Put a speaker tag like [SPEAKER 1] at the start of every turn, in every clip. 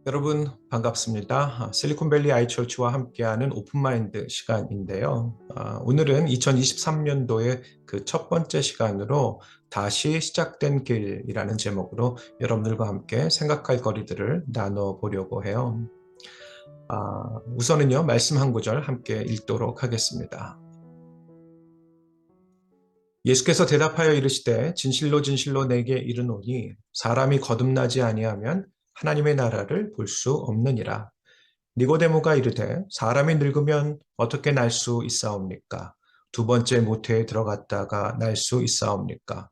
[SPEAKER 1] 여러분 반갑습니다. 실리콘밸리 아이처치와 함께하는 오픈마인드 시간인데요. 오늘은 2023년도의 그 첫 번째 시간으로 다시 시작된 길이라는 제목으로 여러분들과 함께 생각할 거리들을 나눠보려고 해요. 우선은요, 말씀 한 구절 함께 읽도록 하겠습니다. 예수께서 대답하여 이르시되 진실로 진실로 내게 이르노니 사람이 거듭나지 아니하면 하나님의 나라를 볼 수 없느니라. 니고데모가 이르되 사람이 늙으면 어떻게 날 수 있사옵니까? 두 번째 모태에 들어갔다가 날 수 있사옵니까?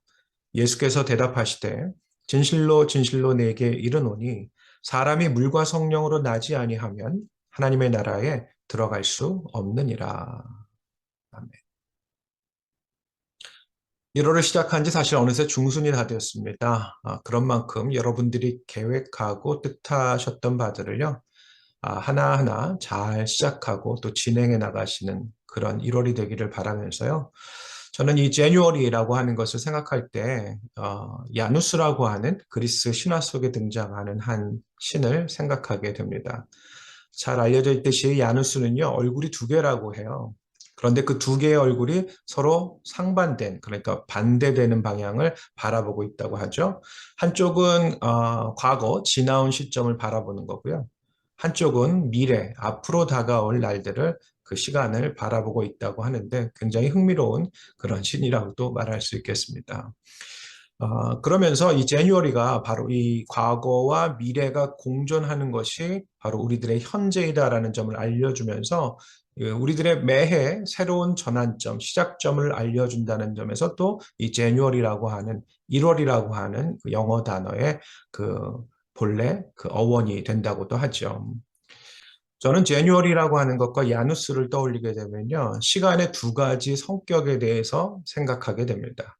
[SPEAKER 1] 예수께서 대답하시되 진실로 진실로 내게 이르노니 사람이 물과 성령으로 나지 아니하면 하나님의 나라에 들어갈 수 없느니라. 아멘. 1월을 시작한 지 사실 어느새 중순이 다 되었습니다. 그런 만큼 여러분들이 계획하고 뜻하셨던 바들을요, 하나하나 잘 시작하고 또 진행해 나가시는 그런 1월이 되기를 바라면서요. 저는 이 제뉴어리라고 하는 것을 생각할 때 야누스라고 하는 그리스 신화 속에 등장하는 한 신을 생각하게 됩니다. 잘 알려져 있듯이 야누스는요, 얼굴이 두 개라고 해요. 그런데 그 두 개의 얼굴이 서로 상반된, 그러니까 반대되는 방향을 바라보고 있다고 하죠. 한쪽은 과거, 지나온 시점을 바라보는 거고요. 한쪽은 미래, 앞으로 다가올 날들을 그 시간을 바라보고 있다고 하는데 굉장히 흥미로운 그런 신이라고도 말할 수 있겠습니다. 그러면서 이 제뉴어리가 바로 이 과거와 미래가 공존하는 것이 바로 우리들의 현재이다라는 점을 알려주면서 우리들의 매해 새로운 전환점, 시작점을 알려준다는 점에서 또 이 제뉴어리라고 하는 1월이라고 하는 그 영어 단어의 그 본래 그 어원이 된다고도 하죠. 저는 제뉴얼이라고 하는 것과 야누스를 떠올리게 되면요, 시간의 두 가지 성격에 대해서 생각하게 됩니다.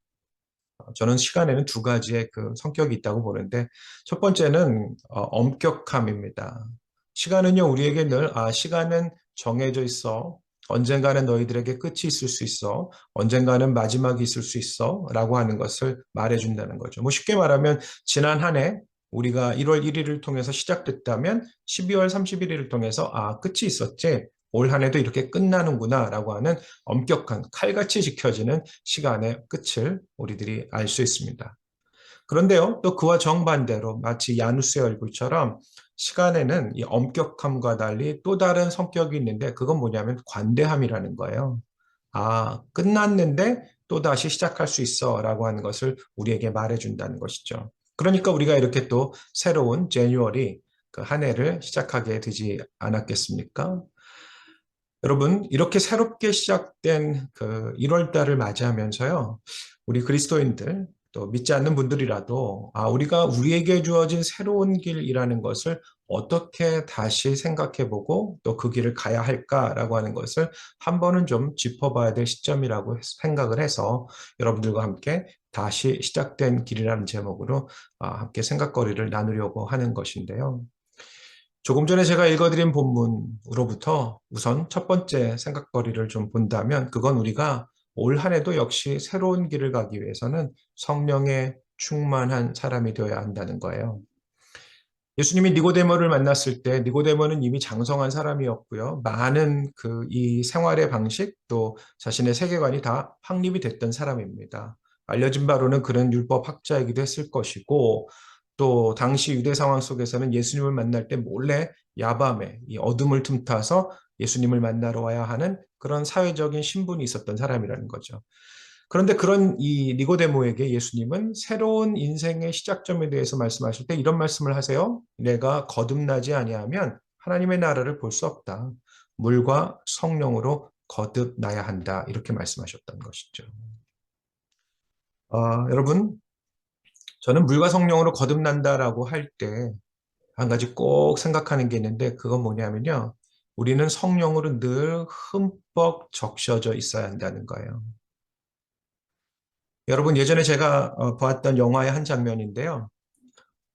[SPEAKER 1] 저는 시간에는 두 가지의 그 성격이 있다고 보는데, 첫 번째는 엄격함입니다. 시간은요, 우리에게 늘, 시간은 정해져 있어. 언젠가는 너희들에게 끝이 있을 수 있어. 언젠가는 마지막이 있을 수 있어. 라고 하는 것을 말해준다는 거죠. 뭐 쉽게 말하면, 지난 한 해, 우리가 1월 1일을 통해서 시작됐다면 12월 31일을 통해서 끝이 있었지. 올 한 해도 이렇게 끝나는구나 라고 하는 엄격한 칼같이 지켜지는 시간의 끝을 우리들이 알 수 있습니다. 그런데요, 또 그와 정반대로 마치 야누스의 얼굴처럼 시간에는 이 엄격함과 달리 또 다른 성격이 있는데 그건 뭐냐면 관대함이라는 거예요. 끝났는데 또 다시 시작할 수 있어 라고 하는 것을 우리에게 말해준다는 것이죠. 그러니까 우리가 이렇게 또 새로운 제뉴얼이 그 한 해를 시작하게 되지 않았겠습니까? 여러분, 이렇게 새롭게 시작된 그 1월 달을 맞이하면서요, 우리 그리스도인들, 또 믿지 않는 분들이라도, 우리가 우리에게 주어진 새로운 길이라는 것을 어떻게 다시 생각해 보고 또 그 길을 가야 할까라고 하는 것을 한 번은 좀 짚어봐야 될 시점이라고 생각을 해서 여러분들과 함께 다시 시작된 길이라는 제목으로 함께 생각거리를 나누려고 하는 것인데요. 조금 전에 제가 읽어드린 본문으로부터 우선 첫 번째 생각거리를 좀 본다면 그건 우리가 올 한 해도 역시 새로운 길을 가기 위해서는 성령에 충만한 사람이 되어야 한다는 거예요. 예수님이 니고데모를 만났을 때 니고데모는 이미 장성한 사람이었고요. 많은 그 이 생활의 방식 또 자신의 세계관이 다 확립이 됐던 사람입니다. 알려진 바로는 그런 율법 학자이기도 했을 것이고 또 당시 유대 상황 속에서는 예수님을 만날 때 몰래 야밤에 이 어둠을 틈타서 예수님을 만나러 와야 하는 그런 사회적인 신분이 있었던 사람이라는 거죠. 그런데 그런 이 니고데모에게 예수님은 새로운 인생의 시작점에 대해서 말씀하실 때 이런 말씀을 하세요. 내가 거듭나지 아니하면 하나님의 나라를 볼 수 없다. 물과 성령으로 거듭나야 한다. 이렇게 말씀하셨던 것이죠. 여러분, 저는 물과 성령으로 거듭난다라고 할 때 한 가지 꼭 생각하는 게 있는데 그건 뭐냐면요. 우리는 성령으로 늘 흠뻑 적셔져 있어야 한다는 거예요. 여러분, 예전에 제가 보았던 영화의 한 장면인데요.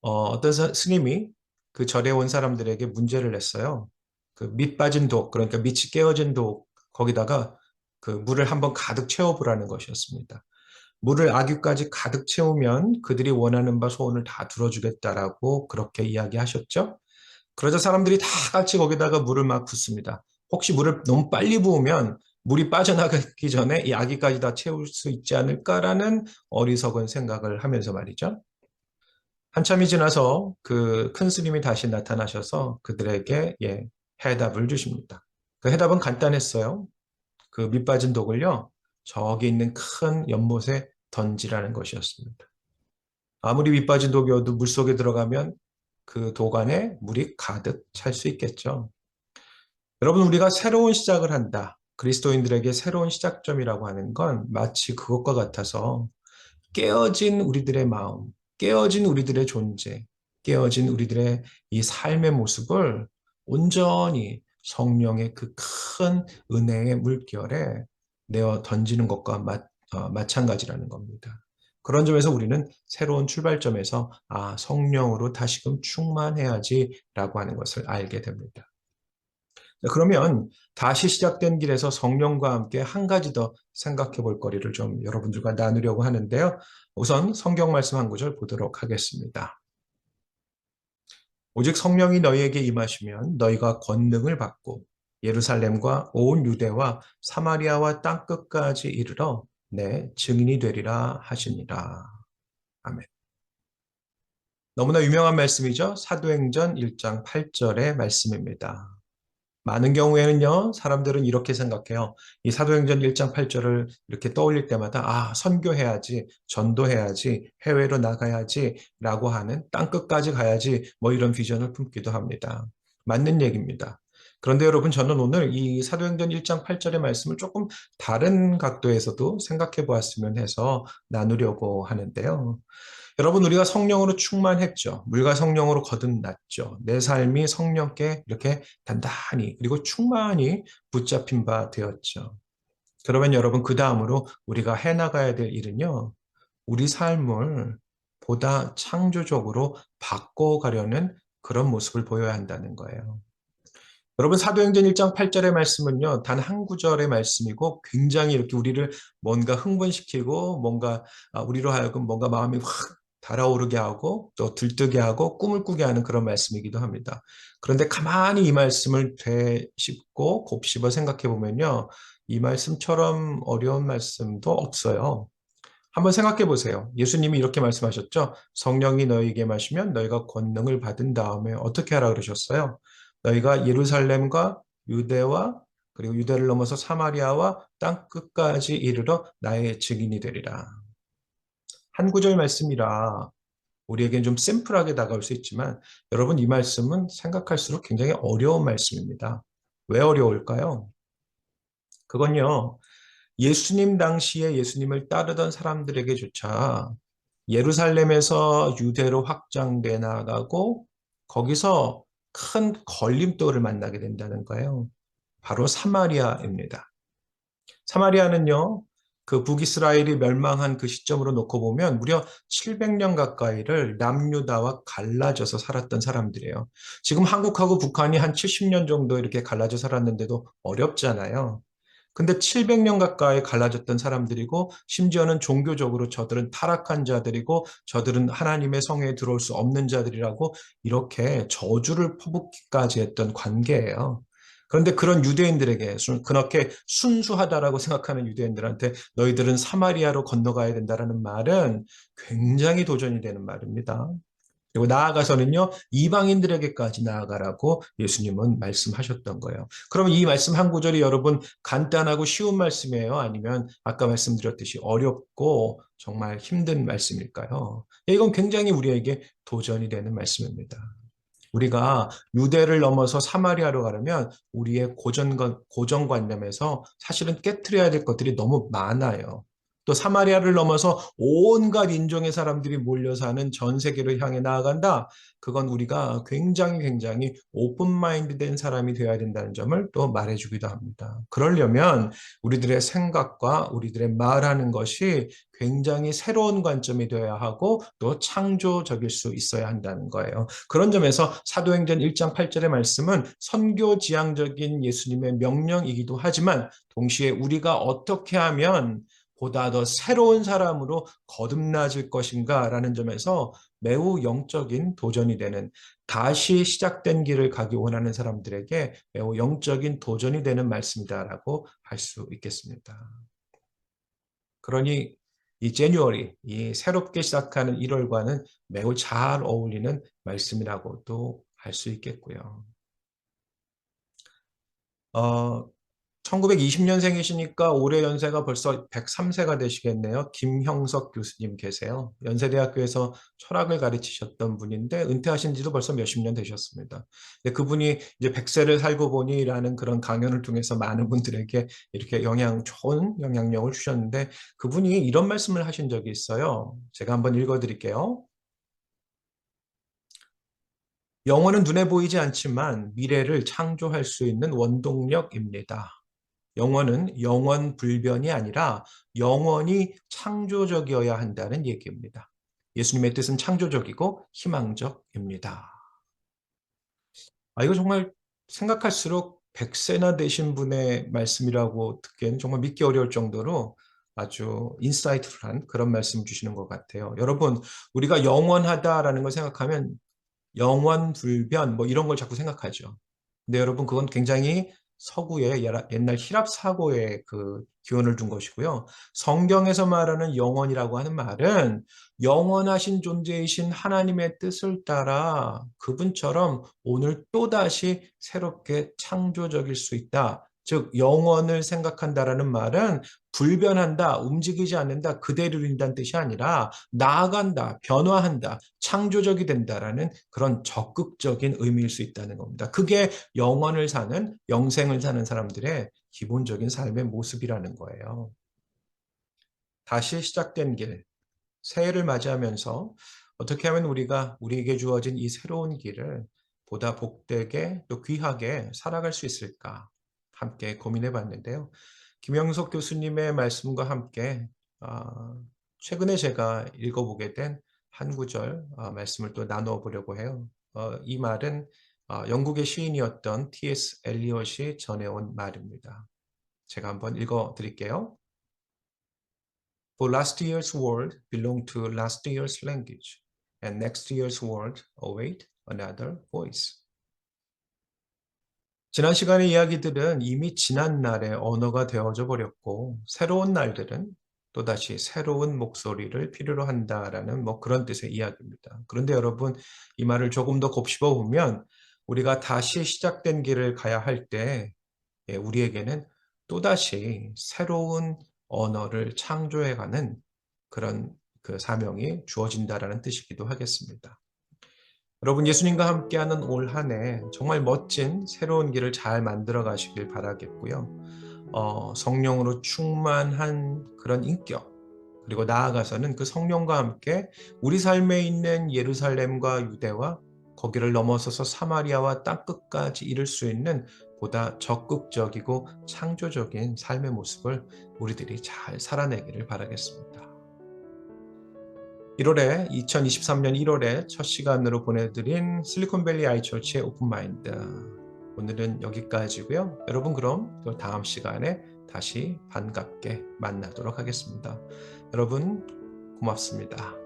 [SPEAKER 1] 어떤 스님이 그 절에 온 사람들에게 문제를 냈어요. 그 밑 빠진 독, 그러니까 밑이 깨어진 독, 거기다가 그 물을 한번 가득 채워보라는 것이었습니다. 물을 아귀까지 가득 채우면 그들이 원하는 바 소원을 다 들어주겠다라고 그렇게 이야기하셨죠. 그러자 사람들이 다 같이 거기다가 물을 막 붓습니다. 혹시 물을 너무 빨리 부으면 물이 빠져나가기 전에 이 아기까지 다 채울 수 있지 않을까라는 어리석은 생각을 하면서 말이죠. 한참이 지나서 그 큰 스님이 다시 나타나셔서 그들에게 해답을 주십니다. 그 해답은 간단했어요. 그 밑빠진 독을요, 저기 있는 큰 연못에 던지라는 것이었습니다. 아무리 밑빠진 독이어도 물속에 들어가면 그 독 안에 물이 가득 찰 수 있겠죠. 여러분, 우리가 새로운 시작을 한다. 그리스도인들에게 새로운 시작점이라고 하는 건 마치 그것과 같아서 깨어진 우리들의 마음, 깨어진 우리들의 존재, 깨어진 우리들의 이 삶의 모습을 온전히 성령의 그 큰 은혜의 물결에 내어 던지는 것과 마찬가지라는 겁니다. 그런 점에서 우리는 새로운 출발점에서 성령으로 다시금 충만해야지라고 하는 것을 알게 됩니다. 그러면 다시 시작된 길에서 성령과 함께 한 가지 더 생각해 볼 거리를 좀 여러분들과 나누려고 하는데요. 우선 성경 말씀 한 구절 보도록 하겠습니다. 오직 성령이 너희에게 임하시면 너희가 권능을 받고 예루살렘과 온 유대와 사마리아와 땅 끝까지 이르러 내 증인이 되리라 하시니라. 아멘. 너무나 유명한 말씀이죠. 사도행전 1장 8절의 말씀입니다. 많은 경우에는요, 사람들은 이렇게 생각해요. 이 사도행전 1장 8절을 이렇게 떠올릴 때마다, 선교해야지, 전도해야지, 해외로 나가야지, 라고 하는 땅끝까지 가야지, 뭐 이런 비전을 품기도 합니다. 맞는 얘기입니다. 그런데 여러분, 저는 오늘 이 사도행전 1장 8절의 말씀을 조금 다른 각도에서도 생각해 보았으면 해서 나누려고 하는데요. 여러분, 우리가 성령으로 충만했죠. 물과 성령으로 거듭났죠. 내 삶이 성령께 이렇게 단단히 그리고 충만히 붙잡힌 바 되었죠. 그러면 여러분, 그 다음으로 우리가 해나가야 될 일은요, 우리 삶을 보다 창조적으로 바꿔가려는 그런 모습을 보여야 한다는 거예요. 여러분, 사도행전 1장 8절의 말씀은요, 단 한 구절의 말씀이고 굉장히 이렇게 우리를 뭔가 흥분시키고 뭔가 우리로 하여금 뭔가 마음이 확 달아오르게 하고 또 들뜨게 하고 꿈을 꾸게 하는 그런 말씀이기도 합니다. 그런데 가만히 이 말씀을 되짚고 곱씹어 생각해 보면요, 이 말씀처럼 어려운 말씀도 없어요. 한번 생각해 보세요. 예수님이 이렇게 말씀하셨죠. 성령이 너희에게 마시면 너희가 권능을 받은 다음에 어떻게 하라 그러셨어요? 너희가 예루살렘과 유대와 그리고 유대를 넘어서 사마리아와 땅 끝까지 이르러 나의 증인이 되리라. 한 구절 말씀이라 우리에겐 좀 심플하게 다가올 수 있지만 여러분, 이 말씀은 생각할수록 굉장히 어려운 말씀입니다. 왜 어려울까요? 그건요, 예수님 당시에 예수님을 따르던 사람들에게조차 예루살렘에서 유대로 확장돼 나가고 거기서 큰 걸림돌을 만나게 된다는 거예요. 바로 사마리아입니다. 사마리아는요, 그 북이스라엘이 멸망한 그 시점으로 놓고 보면 무려 700년 가까이를 남유다와 갈라져서 살았던 사람들이에요. 지금 한국하고 북한이 한 70년 정도 이렇게 갈라져 살았는데도 어렵잖아요. 근데 700년 가까이 갈라졌던 사람들이고 심지어는 종교적으로 저들은 타락한 자들이고 저들은 하나님의 성회에 들어올 수 없는 자들이라고 이렇게 저주를 퍼붓기까지 했던 관계예요. 그런데 그런 유대인들에게 그렇게 순수하다라고 생각하는 유대인들한테 너희들은 사마리아로 건너가야 된다라는 말은 굉장히 도전이 되는 말입니다. 그리고 나아가서는요, 이방인들에게까지 나아가라고 예수님은 말씀하셨던 거예요. 그러면 이 말씀 한 구절이 여러분 간단하고 쉬운 말씀이에요? 아니면 아까 말씀드렸듯이 어렵고 정말 힘든 말씀일까요? 이건 굉장히 우리에게 도전이 되는 말씀입니다. 우리가 유대를 넘어서 사마리아로 가려면 우리의 고정관념에서 사실은 깨트려야 될 것들이 너무 많아요. 또 사마리아를 넘어서 온갖 인종의 사람들이 몰려 사는 전 세계를 향해 나아간다. 그건 우리가 굉장히 오픈 마인드 된 사람이 되어야 된다는 점을 또 말해주기도 합니다. 그러려면 우리들의 생각과 우리들의 말하는 것이 굉장히 새로운 관점이 되어야 하고 또 창조적일 수 있어야 한다는 거예요. 그런 점에서 사도행전 1장 8절의 말씀은 선교지향적인 예수님의 명령이기도 하지만 동시에 우리가 어떻게 하면 보다 더 새로운 사람으로 거듭나질 것인가 라는 점에서 매우 영적인 도전이 되는, 다시 시작된 길을 가기 원하는 사람들에게 매우 영적인 도전이 되는 말씀이다라고 할 수 있겠습니다. 그러니 이 January, 이 새롭게 시작하는 1월과는 매우 잘 어울리는 말씀이라고도 할 수 있겠고요. 1920년생이시니까 올해 연세가 벌써 103세가 되시겠네요. 김형석 교수님 계세요. 연세대학교에서 철학을 가르치셨던 분인데 은퇴하신 지도 벌써 몇십 년 되셨습니다. 근데 그분이 이제 100세를 살고 보니라는 그런 강연을 통해서 많은 분들에게 이렇게 좋은 영향력을 주셨는데, 그분이 이런 말씀을 하신 적이 있어요. 제가 한번 읽어드릴게요. 영혼은 눈에 보이지 않지만 미래를 창조할 수 있는 원동력입니다. 영혼은 영원 불변이 아니라 영원히 창조적이어야 한다는 얘기입니다. 예수님의 뜻은 창조적이고 희망적입니다. 이거 정말 생각할수록 100세나 되신 분의 말씀이라고 듣기에는 정말 믿기 어려울 정도로 아주 인사이트풀한 그런 말씀 주시는 것 같아요. 여러분, 우리가 영원하다라는 걸 생각하면 영원 불변 뭐 이런 걸 자꾸 생각하죠. 근데 여러분, 그건 굉장히 서구의 옛날 히랍 사고의 그 기원을 둔 것이고요. 성경에서 말하는 영원이라고 하는 말은 영원하신 존재이신 하나님의 뜻을 따라 그분처럼 오늘 또다시 새롭게 창조적일 수 있다. 즉 영원을 생각한다라는 말은 불변한다, 움직이지 않는다, 그대로 인다는 뜻이 아니라 나아간다, 변화한다, 창조적이 된다라는 그런 적극적인 의미일 수 있다는 겁니다. 그게 영원을 사는, 영생을 사는 사람들의 기본적인 삶의 모습이라는 거예요. 다시 시작된 길, 새해를 맞이하면서 어떻게 하면 우리가 우리에게 주어진 이 새로운 길을 보다 복되게 또 귀하게 살아갈 수 있을까 함께 고민해 봤는데요. 김영석 교수님의 말씀과 함께 최근에 제가 읽어보게 된 한 구절 말씀을 또 나누어 보려고 해요. 이 말은 영국의 시인이었던 T.S. 엘리엇이 전해온 말입니다. 제가 한번 읽어 드릴게요. For last year's word belonged to last year's language, and next year's word await another voice. 지난 시간의 이야기들은 이미 지난 날의 언어가 되어져 버렸고, 새로운 날들은 또다시 새로운 목소리를 필요로 한다라는 뭐 그런 뜻의 이야기입니다. 그런데 여러분, 이 말을 조금 더 곱씹어 보면 우리가 다시 시작된 길을 가야 할 때 우리에게는 또다시 새로운 언어를 창조해가는 그런 그 사명이 주어진다라는 뜻이기도 하겠습니다. 여러분, 예수님과 함께하는 올 한 해 정말 멋진 새로운 길을 잘 만들어 가시길 바라겠고요. 성령으로 충만한 그런 인격, 그리고 나아가서는 그 성령과 함께 우리 삶에 있는 예루살렘과 유대와 거기를 넘어서서 사마리아와 땅끝까지 이룰 수 있는 보다 적극적이고 창조적인 삶의 모습을 우리들이 잘 살아내기를 바라겠습니다. 2023년 1월에 첫 시간으로 보내드린 실리콘밸리 아이처치의 오픈마인드, 오늘은 여기까지고요. 여러분, 그럼 또 다음 시간에 다시 반갑게 만나도록 하겠습니다. 여러분, 고맙습니다.